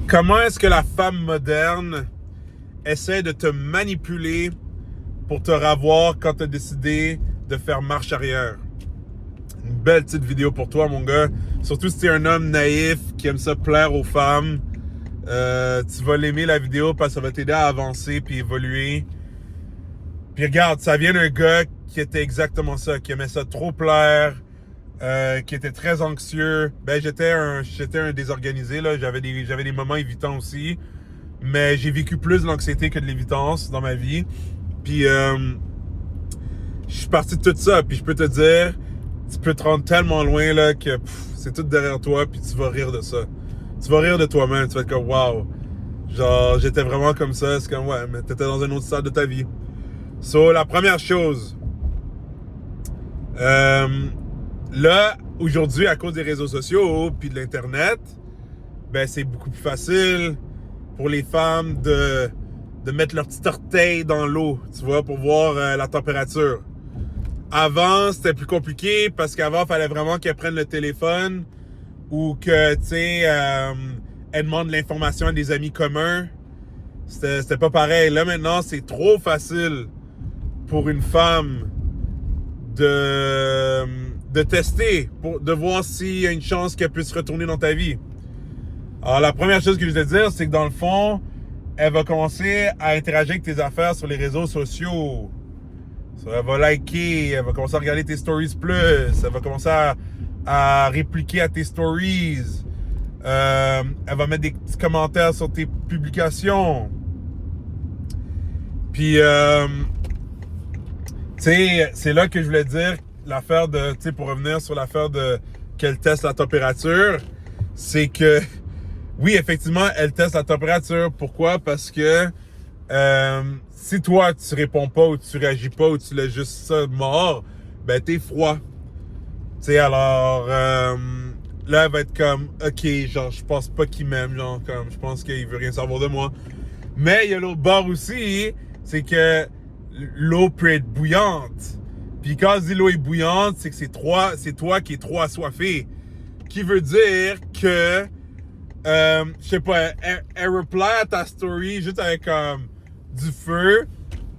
Comment est-ce que la femme moderne essaie de te manipuler pour te revoir quand tu as décidé de faire marche arrière? Une belle petite vidéo pour toi, mon gars. Surtout si tu es un homme naïf qui aime ça plaire aux femmes. Tu vas l'aimer, la vidéo, parce que ça va t'aider à avancer puis évoluer. Puis regarde, ça vient d'un gars qui était exactement ça, qui aimait ça trop plaire, qui était très anxieux. Ben, j'étais un désorganisé, là. J'avais des moments évitants aussi. Mais j'ai vécu plus de l'anxiété que de l'évitance dans ma vie. Puis, je suis parti de tout ça. Puis, je peux te dire, tu peux te rendre tellement loin, là, que c'est tout derrière toi. Puis, tu vas rire de ça. Tu vas rire de toi-même. Tu vas être comme, wow. Genre, j'étais vraiment comme ça. C'est comme, ouais, mais t'étais dans un autre stade de ta vie. So, la première chose. Là, aujourd'hui, à cause des réseaux sociaux puis de l'Internet, ben, c'est beaucoup plus facile pour les femmes de mettre leur petit orteil dans l'eau, tu vois, pour voir la température. Avant, c'était plus compliqué parce qu'avant, il fallait vraiment qu'elles prennent le téléphone ou que, tu sais, elles demandent l'information à des amis communs. C'était pas pareil. Là, maintenant, c'est trop facile pour une femme de tester, de voir s'il y a une chance qu'elle puisse retourner dans ta vie. Alors, la première chose que je vais te dire, c'est que dans le fond, elle va commencer à interagir avec tes affaires sur les réseaux sociaux. Elle va liker, elle va commencer à regarder tes stories plus, elle va commencer à répliquer à tes stories. Elle va mettre des petits commentaires sur tes publications. Puis, tu sais, c'est là que je voulais dire l'affaire de, tu sais, pour revenir sur l'affaire de qu'elle teste la température, c'est que, oui, effectivement, elle teste la température. Pourquoi? Parce que si toi, tu réponds pas ou tu réagis pas ou tu laisses juste ça mort, ben t'es froid. Tu sais, alors, là, elle va être comme, OK, genre, je pense pas qu'il m'aime, genre, comme, je pense qu'il veut rien savoir de moi. Mais il y a l'autre bord aussi, c'est que l'eau peut être bouillante. Puis quand je dis l'eau est bouillante, c'est que c'est toi qui es trop assoiffé. Qui veut dire que, je sais pas, elle reply à ta story juste avec du feu.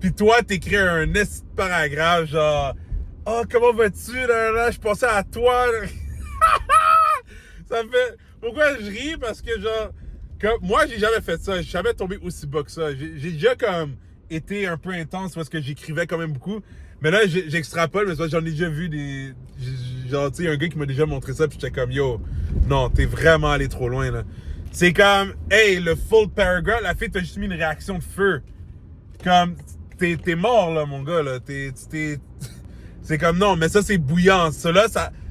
Puis toi, t'écris un esti de paragraphe genre, oh, comment vas-tu? Là, je pensais à toi. Ça me fait. Pourquoi je ris? Parce que, genre, moi, j'ai jamais fait ça. J'ai jamais tombé aussi bas que ça. J'ai déjà, comme, été un peu intense parce que j'écrivais quand même beaucoup. Mais là, j'extrapole parce que j'en ai déjà vu des. Genre, tu sais, un gars qui m'a déjà montré ça, puis j'étais comme, yo, non, t'es vraiment allé trop loin, là. C'est comme, hey, le full paragraph, la fille t'a juste mis une réaction de feu. Comme, t'es mort, là, mon gars, là. C'est comme, non, mais ça, c'est bouillant. Ça, là,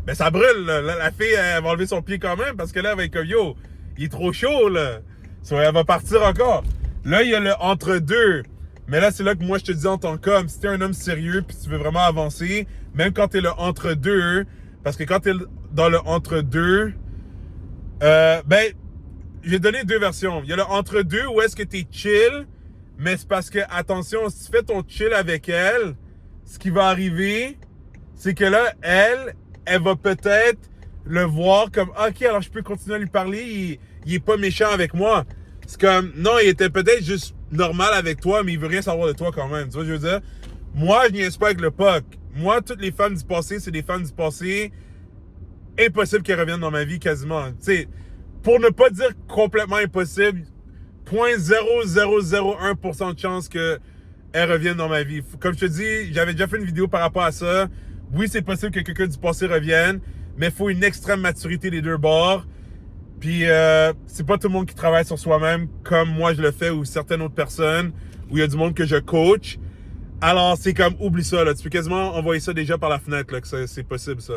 ben, ça brûle, là. La fille, elle va enlever son pied quand même, parce que là, elle va être comme, yo, il est trop chaud, là. So, elle va partir encore. Là, il y a le entre-deux. Mais là, c'est là que moi, je te dis en tant qu'homme, si t'es un homme sérieux puis tu veux vraiment avancer, même quand t'es le entre-deux, parce que quand t'es dans le entre-deux, ben, j'ai donné deux versions. Il y a le entre-deux où est-ce que t'es chill, mais c'est parce que, attention, si tu fais ton chill avec elle, ce qui va arriver, c'est que là, elle va peut-être le voir comme, OK, alors je peux continuer à lui parler, il est pas méchant avec moi. C'est comme, non, il était peut-être juste normal avec toi, mais il veut rien savoir de toi quand même. Tu vois ce que je veux dire? Moi, je niaise pas avec le POC. Moi, toutes les femmes du passé, c'est des femmes du passé. Impossible qu'elles reviennent dans ma vie quasiment. Tu sais, pour ne pas dire complètement impossible, 0.0001% de chance qu'elles reviennent dans ma vie. Comme je te dis, j'avais déjà fait une vidéo par rapport à ça. Oui, c'est possible que quelqu'un du passé revienne, mais il faut une extrême maturité des deux bords. Puis, c'est pas tout le monde qui travaille sur soi-même comme moi je le fais ou certaines autres personnes, où il y a du monde que je coach. Alors, c'est comme, oublie ça, là. Tu peux quasiment envoyer ça déjà par la fenêtre, là, que c'est possible, ça.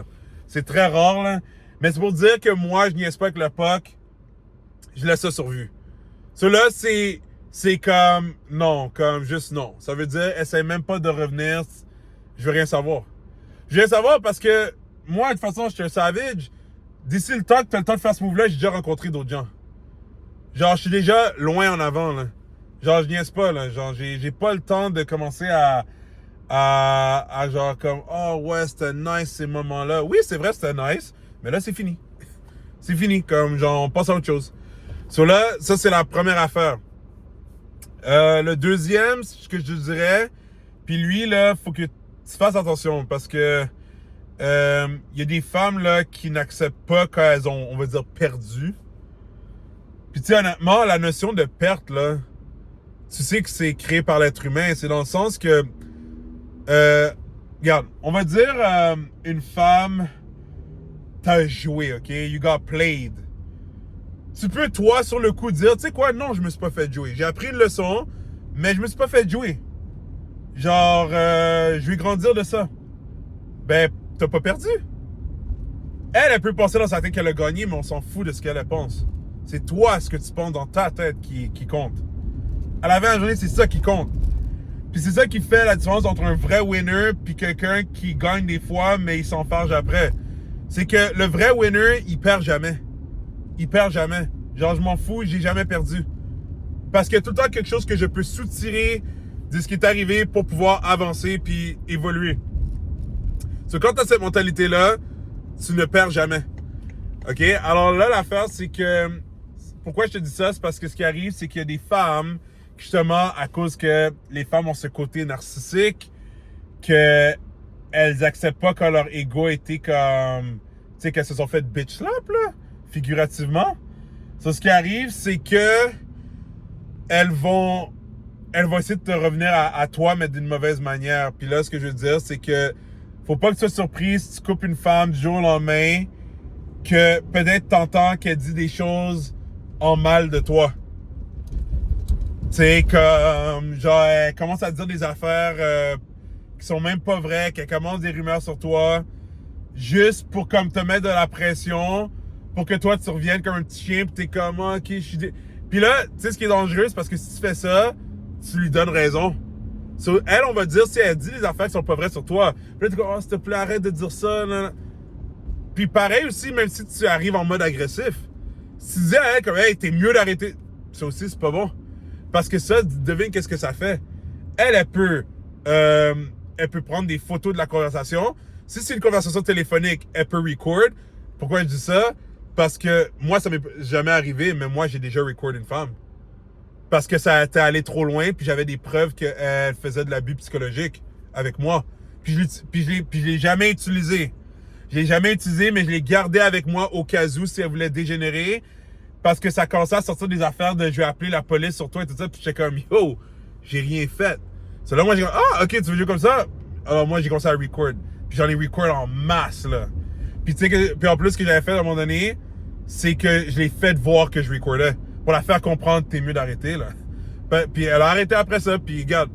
C'est très rare, là. Mais c'est pour dire que moi, je niaise pas avec le POC. Je laisse ça sur vue. Ça, là, c'est comme, non, comme juste non. Ça veut dire, essaye même pas de revenir. Je veux rien savoir. Je veux rien savoir parce que, moi, de toute façon, je suis un savage. D'ici le temps que tu as le temps de faire ce move-là, j'ai déjà rencontré d'autres gens. Genre, je suis déjà loin en avant, là. Genre, je niaise pas, là. Genre, j'ai pas le temps de commencer à genre, comme, oh, ouais, c'était nice ces moments-là. Oui, c'est vrai, c'était nice, mais là, c'est fini. C'est fini, comme, genre, on passe à autre chose. So là, ça, c'est la première affaire. Le deuxième, ce que je te dirais, puis lui, là, faut que tu fasses attention parce que il y a des femmes, là, qui n'acceptent pas quand elles ont, on va dire, perdu. Puis, tu sais, honnêtement, la notion de perte, là, tu sais que c'est créé par l'être humain. C'est dans le sens que, regarde, on va dire, une femme t'a joué, OK? You got played. Tu peux, toi, sur le coup, dire, tu sais quoi, non, je me suis pas fait jouer. J'ai appris une leçon, mais je me suis pas fait jouer. Genre, je vais grandir de ça. Ben, t'as pas perdu. Elle peut penser dans sa tête qu'elle a gagné, mais on s'en fout de ce qu'elle pense. C'est toi, ce que tu penses dans ta tête qui compte. À la fin de la journée, c'est ça qui compte. Puis c'est ça qui fait la différence entre un vrai winner puis quelqu'un qui gagne des fois, mais il s'enfarge après. C'est que le vrai winner, il perd jamais. Il perd jamais. Genre, je m'en fous, j'ai jamais perdu. Parce qu'il y a tout le temps quelque chose que je peux soutirer de ce qui est arrivé pour pouvoir avancer puis évoluer. So, quand tu as cette mentalité-là, tu ne perds jamais. OK? Alors là, l'affaire, c'est que... Pourquoi je te dis ça? C'est parce que ce qui arrive, c'est qu'il y a des femmes, justement, à cause que les femmes ont ce côté narcissique, qu'elles acceptent pas quand leur ego était comme... Tu sais, qu'elles se sont fait bitch slap, là, figurativement. So, ce qui arrive, c'est que elles vont essayer de te revenir à toi, mais d'une mauvaise manière. Puis là, ce que je veux dire, c'est que faut pas que tu sois surpris si tu coupes une femme du jour au lendemain, que peut-être t'entends qu'elle dit des choses en mal de toi. Tu sais, comme, genre, elle commence à dire des affaires qui sont même pas vraies, qu'elle commence des rumeurs sur toi, juste pour comme te mettre de la pression, pour que toi tu reviennes comme un petit chien, pis t'es comme, ah, ok, je suis... Puis là, tu sais ce qui est dangereux, c'est parce que si tu fais ça, tu lui donnes raison. So, elle, on va dire, si elle dit des affaires qui sont pas vraies sur toi, puis là, tu dis, oh, s'il te plaît, arrête de dire ça, là. Puis pareil aussi, même si tu arrives en mode agressif, si tu dis à elle comme, hey, t'es mieux d'arrêter, ça aussi, c'est pas bon. Parce que ça, devine qu'est-ce que ça fait. Elle peut prendre des photos de la conversation. Si c'est une conversation téléphonique, elle peut record. Pourquoi je dis ça? Parce que moi, ça m'est jamais arrivé, mais moi, j'ai déjà record une femme. Parce que ça était allé trop loin, puis j'avais des preuves qu'elle faisait de l'abus psychologique avec moi. Puis je l'ai jamais utilisé. Je l'ai jamais utilisé, mais je l'ai gardé avec moi au cas où si elle voulait dégénérer. Parce que ça commençait à sortir des affaires de je vais appeler la police sur toi et tout ça. Puis j'étais comme, yo, j'ai rien fait. C'est là, moi, j'ai dit, ah, ok, tu veux jouer comme ça? Alors moi, j'ai commencé à record. Puis j'en ai record en masse, là. Puis tu sais, puis en plus, ce que j'avais fait à un moment donné, c'est que je l'ai fait voir que je recordais. Pour la faire comprendre, t'es mieux d'arrêter, là. Puis elle a arrêté après ça, puis regarde.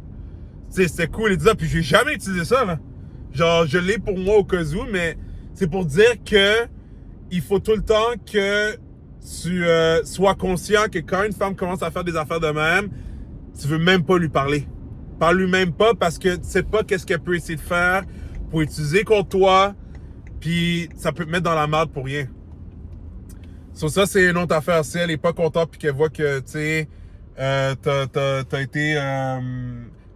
Tu sais, c'était cool et tout ça. Puis j'ai jamais utilisé ça, là. Genre, je l'ai pour moi au cas où, mais c'est pour dire que il faut tout le temps que tu sois conscient que quand une femme commence à faire des affaires de même, tu veux même pas lui parler. Parle-lui même pas parce que tu sais pas qu'est-ce qu'elle peut essayer de faire pour utiliser contre toi, puis ça peut te mettre dans la merde pour rien. Sur ça, c'est une autre affaire. Si elle est pas contente puis qu'elle voit que, tu sais, t'as été...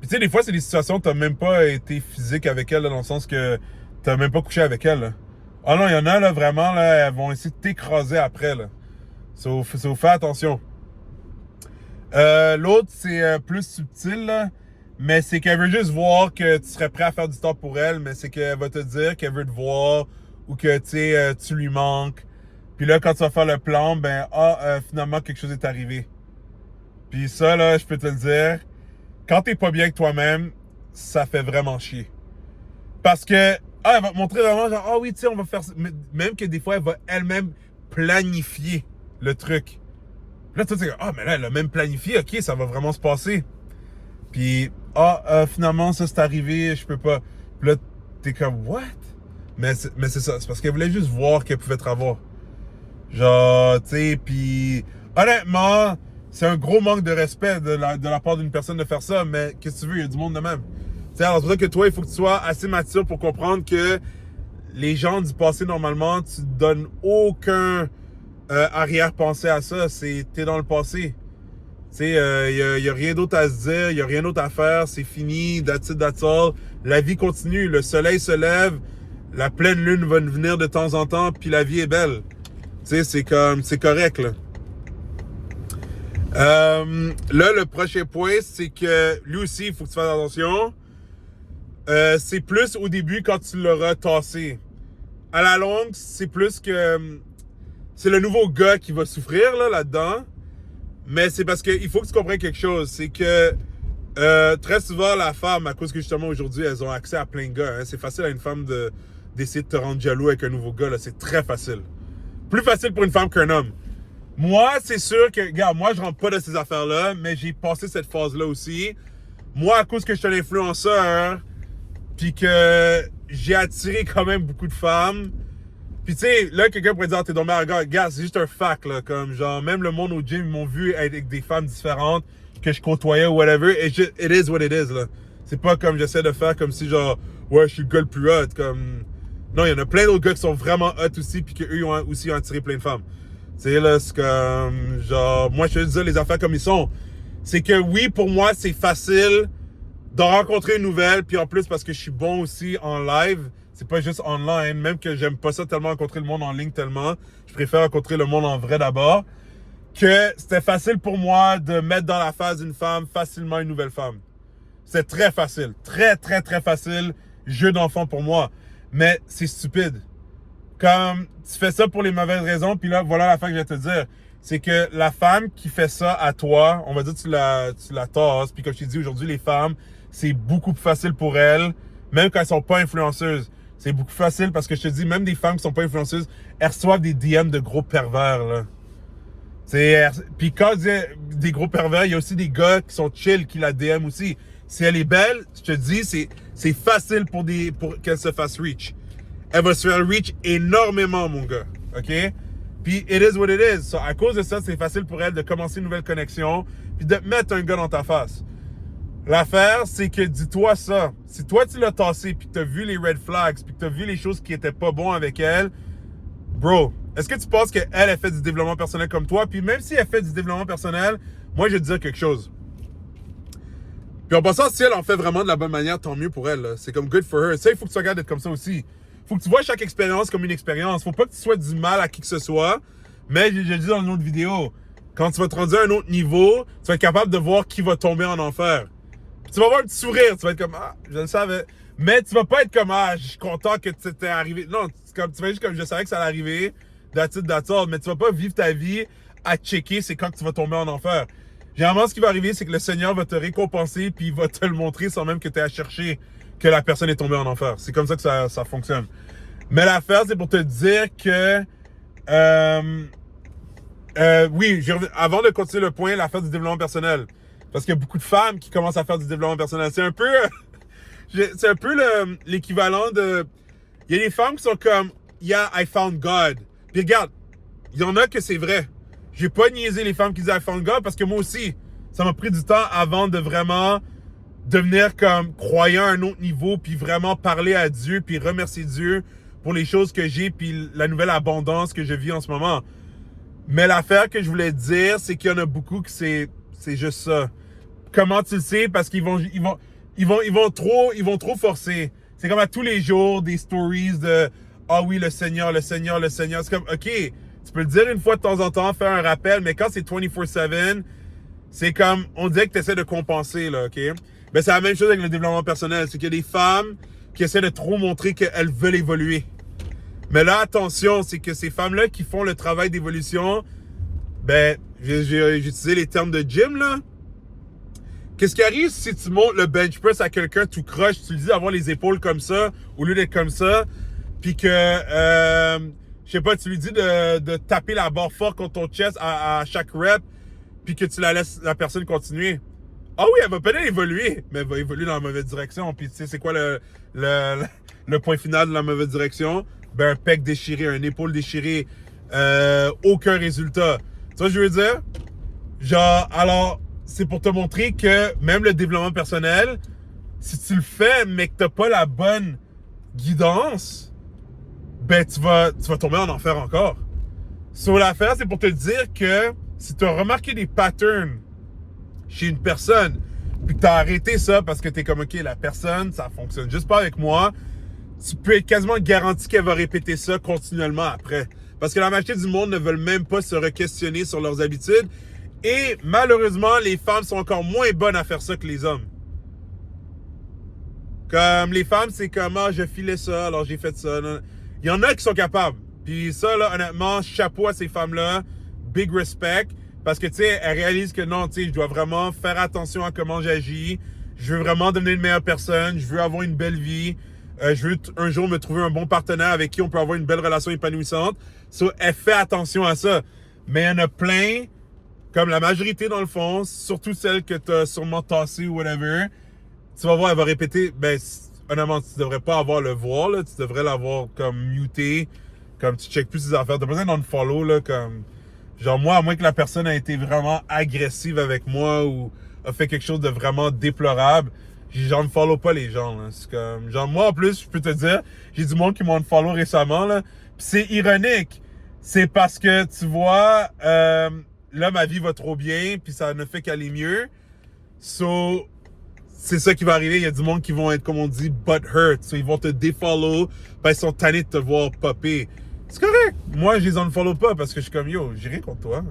Puis tu sais, des fois, c'est des situations où t'as même pas été physique avec elle, là, dans le sens que t'as même pas couché avec elle, là. Ah non, il y en a, là, vraiment, là, elles vont essayer de t'écraser après, là. So, fais attention. L'autre, c'est plus subtil, là. Mais c'est qu'elle veut juste voir que tu serais prêt à faire du temps pour elle, mais c'est qu'elle va te dire qu'elle veut te voir ou que, tu sais, tu lui manques. Puis là, quand tu vas faire le plan, ben, finalement, quelque chose est arrivé. Puis ça, là, je peux te le dire, quand t'es pas bien avec toi-même, ça fait vraiment chier. Parce que, elle va te montrer vraiment, genre, ah oui, tu sais, on va faire ça. Même que des fois, elle va elle-même planifier le truc. Puis là, toi, tu sais, mais là, elle a même planifié, ok, ça va vraiment se passer. Puis, finalement, ça, c'est arrivé, je peux pas. Puis là, t'es comme, what? Mais c'est ça, c'est parce qu'elle voulait juste voir qu'elle pouvait te revoir. Genre, tu sais, puis honnêtement, c'est un gros manque de respect de la part d'une personne de faire ça, mais qu'est-ce que tu veux, il y a du monde de même. Tu sais, alors c'est pour ça que toi, il faut que tu sois assez mature pour comprendre que les gens du passé, normalement, tu donnes aucun arrière-pensée à ça. T'es dans le passé. Tu sais, y a rien d'autre à se dire, y a rien d'autre à faire, c'est fini, that's it, that's all. La vie continue, le soleil se lève, la pleine lune va venir de temps en temps, puis la vie est belle. Tu sais, c'est correct, là. Là, le prochain point, c'est que lui aussi, il faut que tu fasses attention. C'est plus au début quand tu l'auras tassé. À la longue, c'est plus que... C'est le nouveau gars qui va souffrir là-dedans. Mais c'est parce qu'il faut que tu comprennes quelque chose. C'est que très souvent, la femme, à cause que justement aujourd'hui, elles ont accès à plein de gars. Hein. C'est facile à une femme d'essayer de te rendre jaloux avec un nouveau gars. Là. C'est très facile. Plus facile pour une femme qu'un homme. Moi, c'est sûr que, regarde, moi, je rentre pas dans ces affaires-là, mais j'ai passé cette phase-là aussi. Moi, à cause que je suis un influenceur, puis que j'ai attiré quand même beaucoup de femmes. Puis tu sais, là, quelqu'un pourrait dire, t'es tombé à regarde, c'est juste un fact, là, comme genre, même le monde au gym, ils m'ont vu avec des femmes différentes que je côtoyais ou whatever, et it is what it is, là. C'est pas comme j'essaie de faire comme si genre, ouais, je suis le gars le plus hot, comme... Non, il y en a plein d'autres gars qui sont vraiment hot aussi, puis qu'eux, ils ont aussi attiré plein de femmes. Tu sais, là, c'est comme, genre, moi, je te dis les affaires comme ils sont. C'est que oui, pour moi, c'est facile d'en rencontrer une nouvelle, puis en plus, parce que je suis bon aussi en live, c'est pas juste online, même que j'aime pas ça tellement rencontrer le monde en ligne tellement, je préfère rencontrer le monde en vrai d'abord, que c'était facile pour moi de mettre dans la face d'une femme facilement une nouvelle femme. C'est très facile, très, très, très facile, jeu d'enfant pour moi. Mais c'est stupide. Comme tu fais ça pour les mauvaises raisons, puis là, voilà la fin que je vais te dire. C'est que la femme qui fait ça à toi, on va dire tu la tasses, puis comme je t'ai dit aujourd'hui, les femmes, c'est beaucoup plus facile pour elles, même quand elles sont pas influenceuses. C'est beaucoup plus facile parce que je te dis, même des femmes qui sont pas influenceuses, elles reçoivent des DM de gros pervers, là. Puis quand je dis des gros pervers, il y a aussi des gars qui sont chill, qui la DM aussi. Si elle est belle, je te dis, c'est facile pour qu'elle se fasse reach. Elle va se faire reach énormément, mon gars. OK? Puis, it is what it is. So, à cause de ça, c'est facile pour elle de commencer une nouvelle connexion puis de mettre un gars dans ta face. L'affaire, c'est que dis-toi ça. Si toi, tu l'as tassé puis que tu as vu les red flags puis que tu as vu les choses qui étaient pas bonnes avec elle, bro, est-ce que tu penses qu'elle, elle fait du développement personnel comme toi? Puis même si elle fait du développement personnel, moi, je vais te dire quelque chose. Puis en passant, si elle en fait vraiment de la bonne manière, tant mieux pour elle. Là. C'est comme good for her. Ça, il faut que tu regardes d'être comme ça aussi. Faut que tu vois chaque expérience comme une expérience. Faut pas que tu souhaites du mal à qui que ce soit. Mais j'ai dit dans une autre vidéo, quand tu vas te rendre à un autre niveau, tu vas être capable de voir qui va tomber en enfer. Puis tu vas avoir un petit sourire. Tu vas être comme, ah, je le savais. Mais tu vas pas être comme, ah, je suis content que c'était arrivé. Non, tu vas juste comme, je savais que ça allait arriver. That's it, that's all. Mais tu vas pas vivre ta vie à checker c'est quand que tu vas tomber en enfer. Généralement, ce qui va arriver, c'est que le Seigneur va te récompenser puis il va te le montrer sans même que tu aies à chercher que la personne est tombée en enfer. C'est comme ça que ça fonctionne. Mais l'affaire, c'est pour te dire que... oui, avant de continuer le point, l'affaire du développement personnel. Parce qu'il y a beaucoup de femmes qui commencent à faire du développement personnel. C'est un peu... c'est un peu l'équivalent de... Il y a des femmes qui sont comme... Yeah, I found God. Puis regarde, il y en a que c'est vrai. J'ai pas niaisé les femmes qui disent I found God parce que moi aussi, ça m'a pris du temps avant de vraiment devenir comme croyant à un autre niveau puis vraiment parler à Dieu puis remercier Dieu pour les choses que j'ai puis la nouvelle abondance que je vis en ce moment. Mais l'affaire que je voulais dire, c'est qu'il y en a beaucoup que c'est juste ça. Comment tu le sais? Parce qu'ils vont trop forcer. C'est comme à tous les jours des stories de ah oui, le Seigneur, le Seigneur, le Seigneur. C'est comme OK, tu peux le dire une fois de temps en temps, faire un rappel, mais quand c'est 24/7, c'est comme on dirait que tu essaies de compenser, là, OK? Ben, c'est la même chose avec le développement personnel. C'est qu'il y a des femmes qui essaient de trop montrer qu'elles veulent évoluer. Mais là, attention, c'est que ces femmes-là qui font le travail d'évolution, ben, j'ai utilisé les termes de gym, là. Qu'est-ce qui arrive si tu montes le bench press à quelqu'un tout croche, tu lui dis d'avoir les épaules comme ça, au lieu d'être comme ça, puis que, je sais pas, tu lui dis de taper la barre fort contre ton chest à chaque rep, puis que tu la laisses la personne continuer. Ah oui, elle va peut-être évoluer, mais elle va évoluer dans la mauvaise direction. Puis tu sais, c'est quoi le point final de la mauvaise direction? Ben, un pec déchiré, un épaule déchirée, aucun résultat. Tu vois ce que je veux dire? Genre, alors, c'est pour te montrer que même le développement personnel, si tu le fais, mais que t'as pas la bonne guidance, ben, tu vas tomber en enfer encore. Sur l'affaire, c'est pour te dire que si tu as remarqué des patterns chez une personne, puis que tu as arrêté ça parce que tu es comme, OK, la personne, ça fonctionne juste pas avec moi, tu peux être quasiment garanti qu'elle va répéter ça continuellement après. Parce que la majorité du monde ne veulent même pas se re-questionner sur leurs habitudes Et malheureusement, les femmes sont encore moins bonnes à faire ça que les hommes. Comme les femmes, c'est comme, ah, je filais ça, alors j'ai fait ça. Il y en a qui sont capables. Puis ça, là, honnêtement, chapeau à ces femmes-là. Big respect. Parce que, tu sais, elles réalisent que non, tu sais, je dois vraiment faire attention à comment j'agis. Je veux vraiment devenir une meilleure personne. Je veux avoir une belle vie. Je veux un jour me trouver un bon partenaire avec qui on peut avoir une belle relation épanouissante. So, elle fait attention à ça. Mais il y en a plein, comme la majorité dans le fond, surtout celles que tu as sûrement tassées ou whatever. Tu vas voir, elle va répéter. Ben, honnêtement, tu devrais pas avoir le voir, là. Tu devrais l'avoir comme muté. Comme tu checkes plus ses affaires. T'as besoin d'un follow, là, comme. Genre, moi, à moins que la personne ait été vraiment agressive avec moi ou a fait quelque chose de vraiment déplorable, j'en follow pas les gens, là. C'est comme. Genre, moi, en plus, je peux te dire, j'ai du monde qui m'ont follow récemment, là. Pis c'est ironique. C'est parce que, tu vois, là, ma vie va trop bien, puis ça ne fait qu'aller mieux. So, c'est ça qui va arriver. Il y a du monde qui vont être, comme on dit, butthurt. So, ils vont te défollow parce qu'ils sont tannés de te voir popper. C'est correct. Moi, je les unfollow pas parce que je suis comme, yo, j'ai rien contre toi.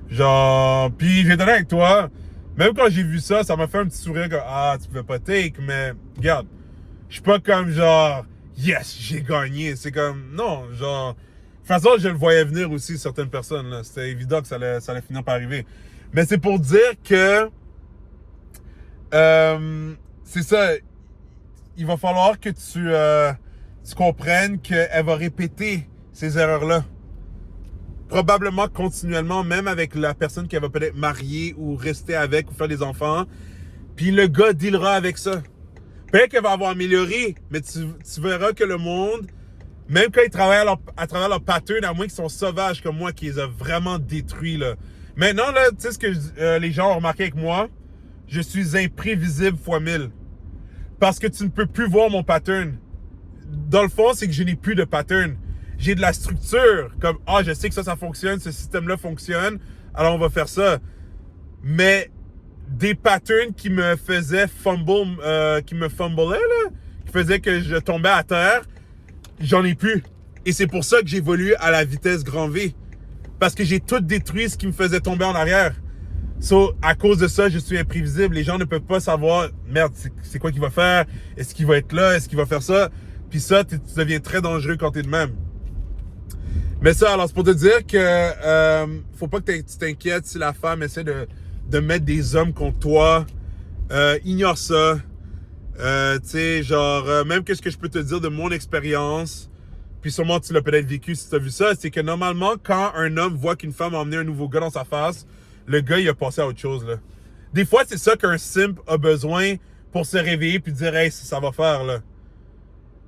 Genre, puis j'ai donné avec toi. Même quand j'ai vu ça, ça m'a fait un petit sourire comme, ah, tu pouvais pas take, mais regarde, je suis pas comme genre, yes, j'ai gagné. C'est comme, non, genre, de toute façon, je le voyais venir aussi, certaines personnes, là. C'était évident que ça allait finir par arriver. Mais c'est pour dire que, c'est ça, il va falloir que tu comprennes qu'elle va répéter ces erreurs-là. Probablement continuellement, même avec la personne qu'elle va peut-être marier ou rester avec ou faire des enfants. Puis le gars dealera avec ça. Peut-être qu'elle va avoir amélioré, mais tu verras que le monde, même quand ils travaillent à travers leur pattern, à moins qu'ils sont sauvages comme moi, qui les a vraiment détruits, là. Maintenant, là, tu sais ce que les gens ont remarqué avec moi? Je suis imprévisible fois 1000. Parce que tu ne peux plus voir mon pattern. Dans le fond, c'est que je n'ai plus de pattern. J'ai de la structure. Comme, ah, je sais que ça fonctionne, ce système-là fonctionne, alors on va faire ça. Mais des patterns qui me faisaient qui me fumblaient, là, qui faisaient que je tombais à terre, j'en ai plus. Et c'est pour ça que j'évolue à la vitesse grand V. Parce que j'ai tout détruit ce qui me faisait tomber en arrière. So, à cause de ça, je suis imprévisible. Les gens ne peuvent pas savoir, merde, c'est quoi qu'il va faire? Est-ce qu'il va être là? Est-ce qu'il va faire ça? Puis ça, tu deviens très dangereux quand t'es de même. Mais ça, alors, c'est pour te dire que faut pas que tu t'inquiètes si la femme essaie de mettre des hommes contre toi. Ignore ça. Tu sais, genre, même que ce que je peux te dire de mon expérience, puis sûrement tu l'as peut-être vécu si tu as vu ça, c'est que normalement, quand un homme voit qu'une femme a emmené un nouveau gars dans sa face, le gars, il a passé à autre chose, là. Des fois, c'est ça qu'un simp a besoin pour se réveiller puis dire, hey, ça va faire, là.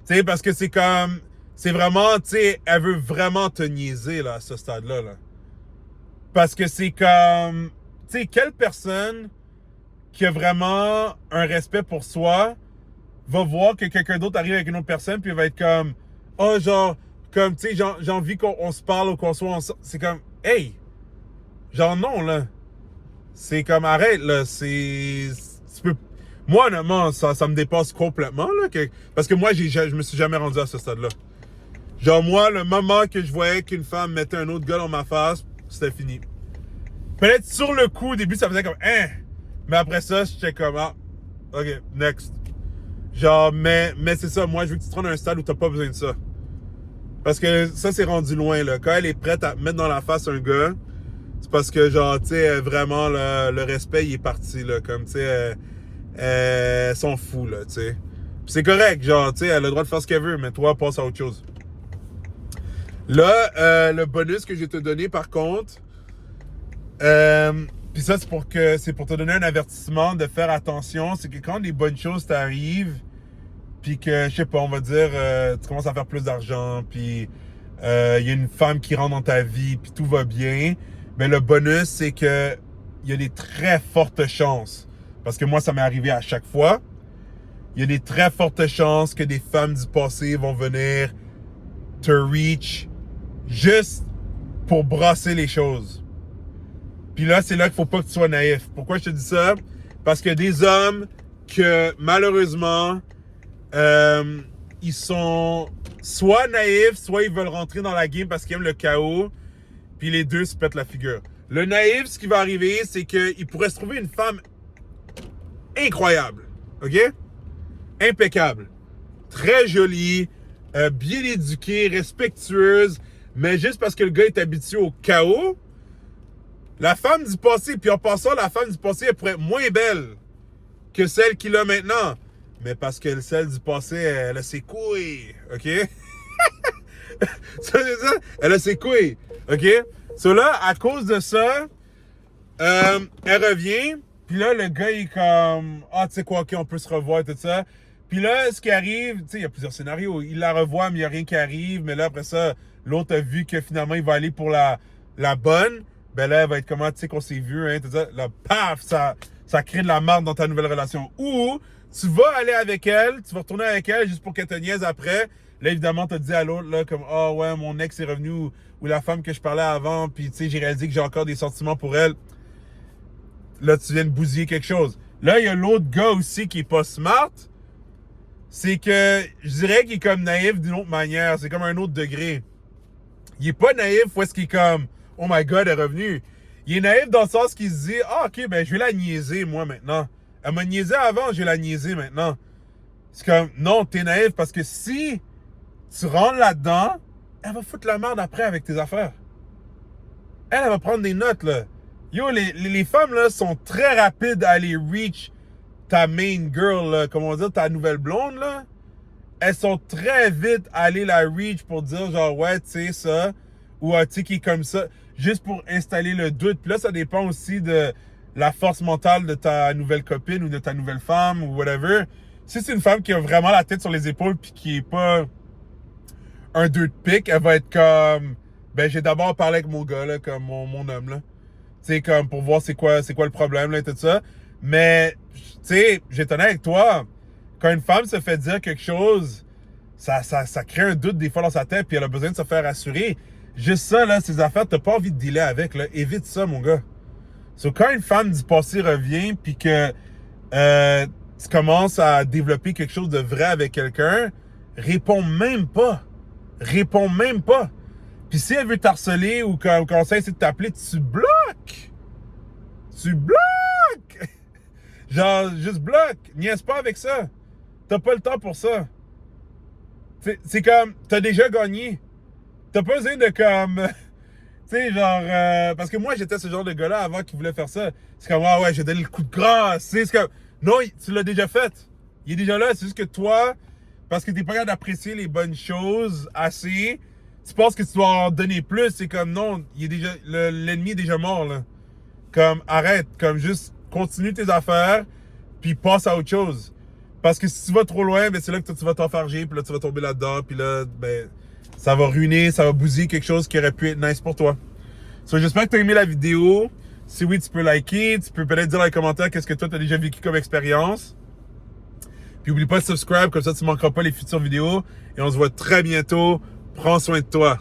Tu sais, parce que c'est comme, c'est vraiment, tu sais, elle veut vraiment te niaiser, là, à ce stade-là, là. Parce que c'est comme, tu sais, quelle personne qui a vraiment un respect pour soi va voir que quelqu'un d'autre arrive avec une autre personne puis va être comme, oh, genre, comme, tu sais, j'ai envie qu'on se parle ou qu'on soit ensemble. C'est comme, hey! Genre, non, là. C'est comme, arrête, là. Tu peux. Moi, honnêtement, ça me dépasse complètement, là. Parce que moi, je me suis jamais rendu à ce stade-là. Genre, moi, le moment que je voyais qu'une femme mettait un autre gars dans ma face, c'était fini. Peut-être sur le coup, au début, ça faisait comme, hein. Mais après ça, j'étais comme, ah, OK, next. Genre, mais c'est ça. Moi, je veux que tu te rendes à un stade où t'as pas besoin de ça. Parce que ça, c'est rendu loin, là. Quand elle est prête à mettre dans la face un gars, c'est parce que, genre, tu sais, vraiment, le respect, il est parti, là. Comme, tu sais, elles s'en fout, là, tu sais. Puis c'est correct, genre, tu sais, elle a le droit de faire ce qu'elle veut, mais toi, passe à autre chose. Là, le bonus que je vais te donner, par contre, puis ça, c'est pour te donner un avertissement de faire attention, c'est que quand des bonnes choses t'arrivent, puis que, je sais pas, on va dire, tu commences à faire plus d'argent, puis il y a une femme qui rentre dans ta vie, puis tout va bien, mais le bonus, c'est que il y a des très fortes chances, parce que moi, ça m'est arrivé à chaque fois, il y a des très fortes chances que des femmes du passé vont venir te reach juste pour brasser les choses. Puis là, c'est là qu'il faut pas que tu sois naïf. Pourquoi je te dis ça? Parce que des hommes que, malheureusement, ils sont soit naïfs, soit ils veulent rentrer dans la game parce qu'ils aiment le chaos, puis les deux se pètent la figure. Le naïf, ce qui va arriver, c'est qu'il pourrait se trouver une femme incroyable. OK? Impeccable. Très jolie, bien éduquée, respectueuse, mais juste parce que le gars est habitué au chaos, la femme du passé, puis en passant, la femme du passé, elle pourrait être moins belle que celle qu'il a maintenant. Mais parce que celle du passé, elle a ses couilles. OK? Ça, c'est ça? Elle a ses couilles. OK? So là, à cause de ça, elle revient. Puis là, le gars, il est comme... Ah, tu sais quoi, OK, on peut se revoir, tout ça. Puis là, ce qui arrive, tu sais, il y a plusieurs scénarios. Il la revoit, mais il n'y a rien qui arrive. Mais là, après ça, l'autre a vu que finalement, il va aller pour la bonne. Ben là, elle va être comment, tu sais, qu'on s'est vu, hein, tout ça. Là, paf, ça crée de la merde dans ta nouvelle relation. Ou tu vas aller avec elle, tu vas retourner avec elle juste pour qu'elle te niaise après. Là, évidemment, tu as dit à l'autre, là, comme, ah ouais, mon ex est revenu, ou la femme que je parlais avant, puis tu sais, j'ai réalisé que j'ai encore des sentiments pour elle. Là, tu viens de bousiller quelque chose. Là, il y a l'autre gars aussi qui est pas smart. C'est que, je dirais qu'il est comme naïf d'une autre manière. C'est comme un autre degré. Il est pas naïf où est-ce qu'il est comme, oh my god, elle est revenue. Il est naïf dans le sens qu'il se dit, ah, ok, ben, je vais la niaiser, moi, maintenant. Elle m'a niaisé avant, je vais la niaiser maintenant. C'est comme, non, t'es naïf parce que si tu rentres là-dedans, elle va foutre la merde après avec tes affaires. Elle va prendre des notes, là. Yo, les femmes, là, sont très rapides à aller reach ta main girl, là, comment dire, ta nouvelle blonde, là. Elles sont très vite à aller la reach pour dire, genre, ouais, tu sais, ça. Ou, tu sais, qui est comme ça. Juste pour installer le doute. Puis là, ça dépend aussi de la force mentale de ta nouvelle copine ou de ta nouvelle femme ou whatever. Si c'est une femme qui a vraiment la tête sur les épaules puis qui est pas un deux de pique, elle va être comme, ben, j'ai d'abord parlé avec mon gars, là, comme mon homme, là. Tu sais, comme pour voir c'est quoi le problème, là, et tout ça. Mais, tu sais, j'ai été honnête avec toi, quand une femme se fait dire quelque chose, ça crée un doute des fois dans sa tête, puis elle a besoin de se faire rassurer. Juste ça, là, ces affaires, t'as pas envie de dealer avec, là. Évite ça, mon gars. So, quand une femme du passé revient, puis que tu commences à développer quelque chose de vrai avec quelqu'un, réponds même pas. Réponds même pas. Puis si elle veut t'harceler ou quand ça essaie de t'appeler, tu bloques. Tu bloques. Genre, juste bloque. Niaise pas avec ça. T'as pas le temps pour ça. C'est comme, t'as déjà gagné. T'as pas besoin de comme... Tu sais, genre... parce que moi, j'étais ce genre de gars-là avant qui voulait faire ça. C'est comme, ah ouais, j'ai donné le coup de grâce. C'est comme... Non, tu l'as déjà fait. Il est déjà là. C'est juste que toi, parce que t'es pas capable d'apprécier les bonnes choses assez, tu penses que tu dois en donner plus. C'est comme, non, il est déjà... l'ennemi est déjà mort, là. Comme, arrête. Comme, juste continue tes affaires, puis passe à autre chose. Parce que si tu vas trop loin, ben c'est là que tu vas t'enfarger, puis là, tu vas tomber là-dedans, puis là, ben... ça va ruiner, ça va bousiller quelque chose qui aurait pu être nice pour toi. So, j'espère que tu as aimé la vidéo. Si oui, tu peux liker. Tu peux peut-être dire dans les commentaires qu'est-ce que toi, tu as déjà vécu comme expérience. Puis n'oublie pas de subscribe, comme ça, tu ne manqueras pas les futures vidéos. Et on se voit très bientôt. Prends soin de toi.